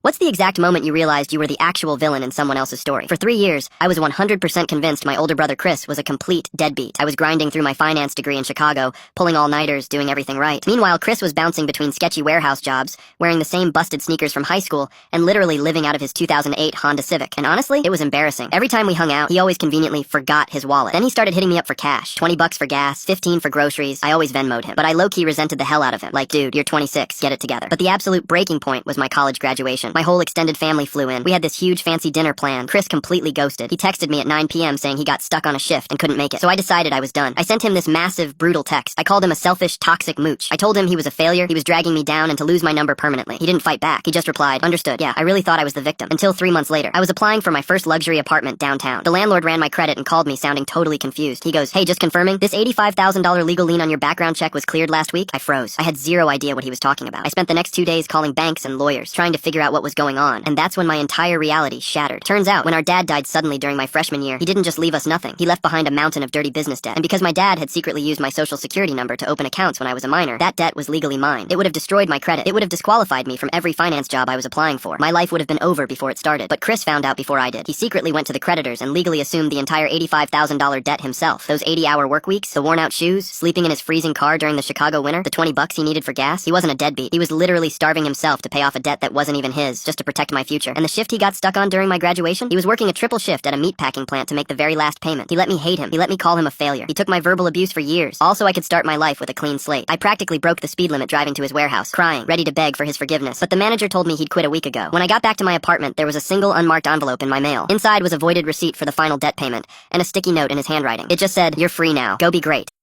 What's the exact moment you realized you were the actual villain in someone else's story? For 3 years, I was 100% convinced my older brother Chris was a complete deadbeat. I was grinding through my finance degree in Chicago, pulling all-nighters, doing everything right. Meanwhile, Chris was bouncing between sketchy warehouse jobs, wearing the same busted sneakers from high school, and literally living out of his 2008 Honda Civic. And honestly, it was embarrassing. Every time we hung out, he always conveniently forgot his wallet. Then he started hitting me up for cash. 20 bucks for gas, 15 for groceries. I always Venmo'd him. But I low-key resented the hell out of him. Like, dude, you're 26, get it together. But the absolute breaking point was my college graduation. My whole extended family flew in. We had this huge fancy dinner planned. Chris completely ghosted. He texted me at 9 p.m. saying he got stuck on a shift and couldn't make it. So I decided I was done. I sent him this massive, brutal text. I called him a selfish, toxic mooch. I told him he was a failure, he was dragging me down, and to lose my number permanently. He didn't fight back. He just replied, "Understood. Yeah, I really thought I was the victim." Until 3 months later. I was applying for my first luxury apartment downtown. The landlord ran my credit and called me sounding totally confused. He goes, "Hey, just confirming, this $85,000 legal lien on your background check was cleared last week?" I froze. I had zero idea what he was talking about. I spent the next 2 days calling banks and lawyers, trying to figure out what was going on, and that's when my entire reality shattered. Turns out, when our dad died suddenly during my freshman year, he didn't just leave us nothing. He left behind a mountain of dirty business debt. And because my dad had secretly used my social security number to open accounts when I was a minor, that debt was legally mine. It would have destroyed my credit. It would have disqualified me from every finance job I was applying for. My life would have been over before it started. But Chris found out before I did. He secretly went to the creditors and legally assumed the entire $85,000 debt himself. Those 80-hour work weeks, the worn-out shoes, sleeping in his freezing car during the Chicago winter, the 20 bucks he needed for gas. He wasn't a deadbeat. He was literally starving himself to pay off a debt that wasn't even his, just to protect my future. And the shift he got stuck on during my graduation? He was working a triple shift at a meatpacking plant to make the very last payment. He let me hate him. He let me call him a failure. He took my verbal abuse for years. Also, I could start my life with a clean slate. I practically broke the speed limit driving to his warehouse, crying, ready to beg for his forgiveness. But the manager told me he'd quit a week ago. When I got back to my apartment, there was a single unmarked envelope in my mail. Inside was a voided receipt for the final debt payment, and a sticky note in his handwriting. It just said, "You're free now. Go be great."